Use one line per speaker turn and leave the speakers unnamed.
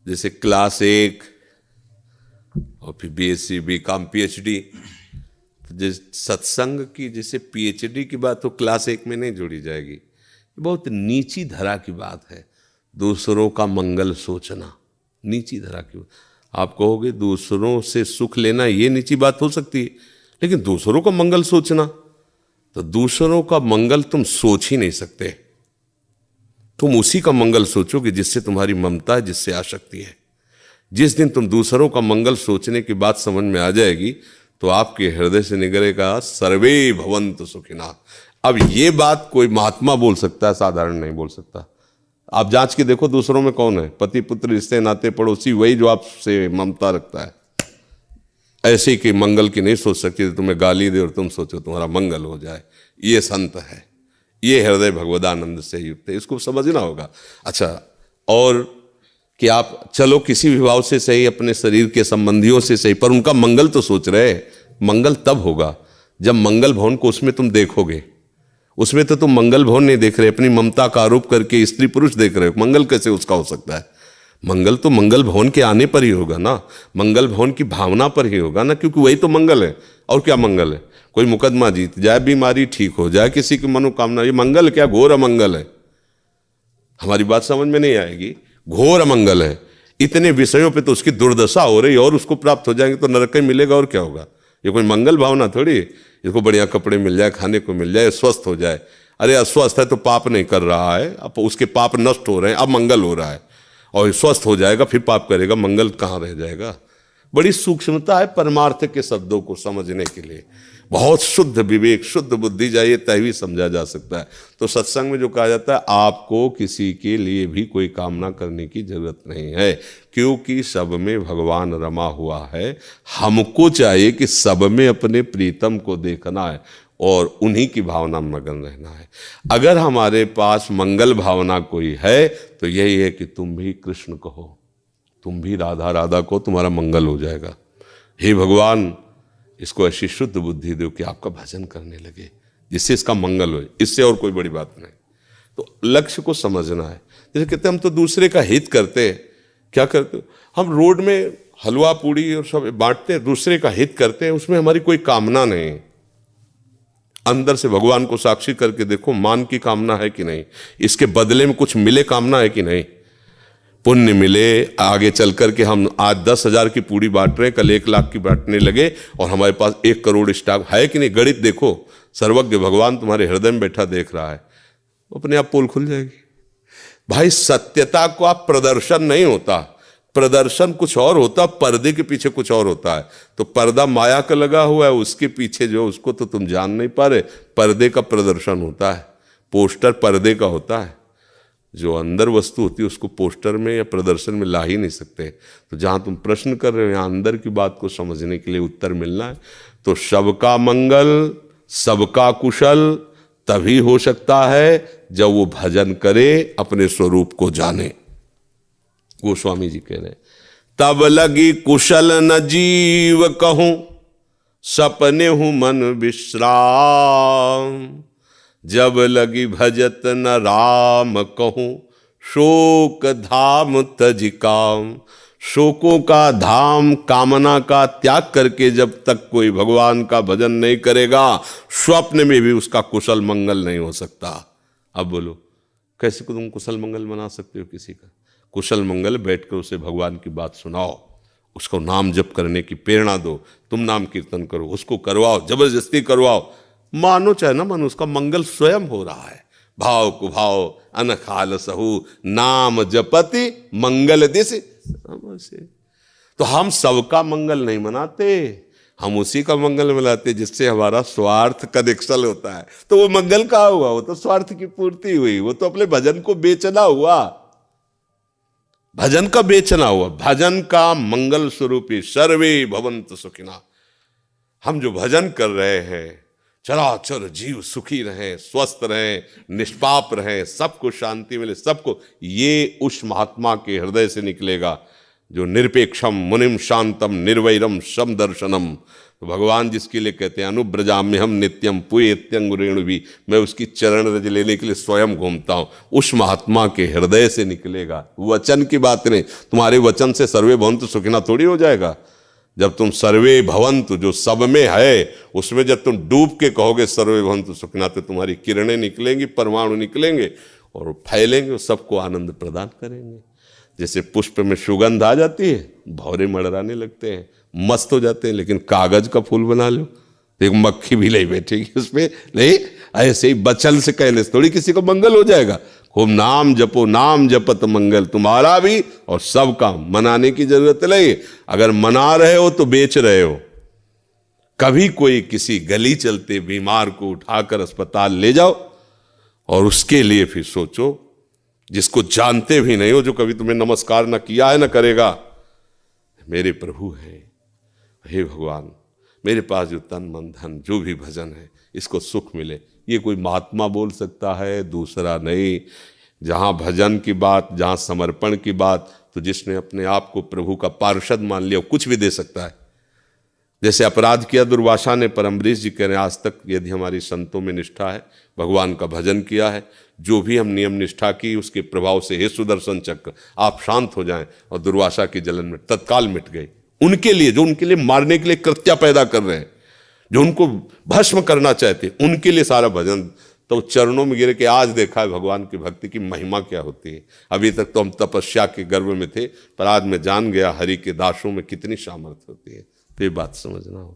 जैसे क्लास 1 और फिर बीएससी, बीकॉम, पीएचडी। जिस सत्संग की जैसे पीएचडी की बात तो क्लास 1 में नहीं जोड़ी जाएगी। बहुत नीची धरा की बात है, दूसरों का मंगल सोचना, नीची धरा की। आप कहोगे दूसरों से सुख लेना ये नीची बात हो सकती है, लेकिन दूसरों का मंगल सोचना, तो दूसरों का मंगल तुम सोच ही नहीं सकते। तुम उसी का मंगल सोचोगे जिससे तुम्हारी ममता है, जिससे आसक्ति है। जिस दिन तुम दूसरों का मंगल सोचने की बात समझ में आ जाएगी तो आपके हृदय से निकलेगा सर्वे भवन्तु सुखिनः। अब ये बात कोई महात्मा बोल सकता है, साधारण नहीं बोल सकता। आप जांच के देखो दूसरों में कौन है, पति पुत्र रिश्ते नाते पड़ोसी, वही जो आपसे ममता रखता है। ऐसे कि मंगल की नहीं सोच सकती, तो तुम्हें गाली दे और तुम सोचो तुम्हारा मंगल हो जाए। ये संत है, ये हृदय भगवदानंद से युक्त है, इसको समझना होगा। अच्छा, और कि आप चलो किसी भी भाव से सही, अपने शरीर के संबंधियों से सही, पर उनका मंगल तो सोच रहे। मंगल तब होगा जब मंगल भवन को उसमें तुम देखोगे। उसमें तो तुम मंगल भवन नहीं देख रहे, अपनी ममता का आरोप करके स्त्री पुरुष देख रहे हो। मंगल कैसे उसका हो सकता है? मंगल तो मंगल भवन के आने पर ही होगा ना, मंगल भवन की भावना पर ही होगा ना, क्योंकि वही तो मंगल है। और क्या मंगल है? कोई मुकदमा जीत जाए, बीमारी ठीक हो जाए, किसी की मनोकामना, ये मंगल क्या? घोर अमंगल है। हमारी बात समझ में नहीं आएगी, घोर अमंगल है। इतने विषयों पे तो उसकी दुर्दशा हो रही, और उसको प्राप्त हो जाएंगे तो नरक ही मिलेगा, और क्या होगा? ये कोई मंगल भावना थोड़ी। इसको बढ़िया कपड़े मिल जाए, खाने को मिल जाए, स्वस्थ हो जाए। अरे अस्वस्थ है तो पाप नहीं कर रहा है, अब उसके पाप नष्ट हो रहे हैं, अब मंगल हो रहा है। और स्वस्थ हो जाएगा फिर पाप करेगा, मंगल कहाँ रह जाएगा? बड़ी सूक्ष्मता है परमार्थ के शब्दों को समझने के लिए। बहुत शुद्ध विवेक, शुद्ध बुद्धि चाहिए, तभी समझा जा सकता है। तो सत्संग में जो कहा जाता है, आपको किसी के लिए भी कोई कामना करने की जरूरत नहीं है, क्योंकि सब में भगवान रमा हुआ है। हमको चाहिए कि सब में अपने प्रीतम को देखना है और उन्हीं की भावना में मगन रहना है। अगर हमारे पास मंगल भावना कोई है तो यही है कि तुम भी कृष्ण कहो, तुम भी राधा राधा को, तुम्हारा मंगल हो जाएगा। हे भगवान, इसको ऐसी शुद्ध बुद्धि दो कि आपका भजन करने लगे, जिससे इसका मंगल हो। इससे और कोई बड़ी बात नहीं। तो लक्ष्य को समझना है। जैसे कहते हैं हम तो दूसरे का हित करते हैं, क्या करते हो? हम रोड में हलवा पूड़ी और सब बांटते हैं, दूसरे का हित करते हैं, उसमें हमारी कोई कामना नहीं। अंदर से भगवान को साक्षी करके देखो, मान की कामना है कि नहीं, इसके बदले में कुछ मिले कामना है कि नहीं, पुण्य मिले। आगे चल कर के हम आज 10,000 की पूड़ी बांट रहे हैं, कल 1 लाख की बांटने लगे और हमारे पास 1 करोड़ स्टॉक है कि नहीं। गणित देखो, सर्वज्ञ भगवान तुम्हारे हृदय में बैठा देख रहा है, अपने आप पोल खुल जाएगी। भाई सत्यता को आप प्रदर्शन नहीं होता, प्रदर्शन कुछ और होता, पर्दे के पीछे कुछ और होता है। तो पर्दा माया का लगा हुआ है, उसके पीछे जो, उसको तो तुम जान नहीं पा रहे। पर्दे का प्रदर्शन होता है, पोस्टर पर्दे का होता है। जो अंदर वस्तु होती है उसको पोस्टर में या प्रदर्शन में ला ही नहीं सकते। तो जहां तुम प्रश्न कर रहे हो, यहाँ अंदर की बात को समझने के लिए उत्तर मिलना है। तो सबका मंगल, सबका कुशल तभी हो सकता है जब वो भजन करे, अपने स्वरूप को जाने। गोस्वामी जी कह रहे, तब लगी कुशल न जीव कहूं, सपने हूं मन विश्राम। जब लगी भजत न राम कहूं, शोक धाम तज काम। शोकों का धाम, कामना का त्याग करके जब तक कोई भगवान का भजन नहीं करेगा, स्वप्न में भी उसका कुशल मंगल नहीं हो सकता। अब बोलो, कैसे तुम कुशल मंगल मना सकते हो किसी का? कुशल मंगल बैठकर उसे भगवान की बात सुनाओ, उसको नाम जप करने की प्रेरणा दो। तुम नाम कीर्तन करो, उसको करवाओ, जबरदस्ती करवाओ, मानो चाहे ना मानो, उसका मंगल स्वयं हो रहा है। भाव कुभाव अनखाल सहु, नाम जपति मंगल दिस। तो हम सबका मंगल नहीं मनाते, हम उसी का मंगल मनाते जिससे हमारा स्वार्थ का निकसल होता है। तो वो मंगल कहाँ हुआ? वो तो स्वार्थ की पूर्ति हुई, वो तो अपने भजन को बेचना हुआ, भजन का बेचना हुआ। भजन का मंगल स्वरूपी सर्वे भवन्तु सुखिनः। हम जो भजन कर रहे हैं, चराचर जीव सुखी रहें, स्वस्थ रहें, निष्पाप रहें, सबको शांति मिले, सबको, ये उस महात्मा के हृदय से निकलेगा जो निरपेक्षम मुनिम शांतम निर्वैरम सम दर्शनम, तो भगवान जिसके लिए कहते हैं अनुब्रजाम्यहम नित्यम पुएत्यंगुरेणु भी, मैं उसकी चरण रज लेने के लिए स्वयं घूमता हूँ, उस महात्मा के हृदय से निकलेगा। वचन की बात नहीं, तुम्हारे वचन से सर्वे भवन्तु सुखिना थोड़ी हो जाएगा। जब तुम सर्वे भवन्तु जो सब में है, उसमें जब तुम डूब के कहोगे सर्वे भवन्तु सुखिना, तो तुम्हारी किरणें निकलेंगी, परमाणु निकलेंगे और फैलेंगे, सबको आनंद प्रदान करेंगे। जैसे पुष्प में सुगंध आ जाती है, भौरे मड़राने लगते हैं, मस्त हो जाते हैं, लेकिन कागज का फूल बना लो तो एक मक्खी भी नहीं बैठेगी उस पर। नहीं, ऐसे ही बचल से कहने से थोड़ी किसी को मंगल हो जाएगा। खूब नाम जपो, नाम जपत मंगल, तुम्हारा भी और सबका। मनाने की जरूरत नहीं, अगर मना रहे हो तो बेच रहे हो। कभी कोई किसी गली चलते बीमार को उठाकर अस्पताल ले जाओ और उसके लिए फिर सोचो, जिसको जानते भी नहीं हो, जो कभी तुम्हें नमस्कार न किया है न करेगा, मेरे प्रभु है, हे भगवान मेरे पास जो तन मन धन जो भी भजन है इसको सुख मिले, ये कोई महात्मा बोल सकता है, दूसरा नहीं। जहाँ भजन की बात, जहाँ समर्पण की बात, तो जिसने अपने आप को प्रभु का पार्षद मान लिया, कुछ भी दे सकता है। जैसे अपराध किया दुर्वासा ने, पर अम्बरीश जी कह रहे हैं आज तक यदि हमारी संतों में निष्ठा है, भगवान का भजन किया है, जो भी हम नियम निष्ठा की, उसके प्रभाव से हे सुदर्शन चक्र आप शांत हो जाएं, और दुर्वासा की जलन में तत्काल मिट गई। उनके लिए, जो उनके लिए मारने के लिए कृत्या पैदा कर रहे हैं, जो उनको भस्म करना चाहते, उनके लिए सारा भजन। तो चरणों में गिर के आज देखा है भगवान की भक्ति की महिमा क्या होती है। अभी तक तो हम तपस्या के गर्भ में थे, पर आज मैं जान गया हरि के दासों में कितनी सामर्थ्य होती है। तो ये बात समझना हो।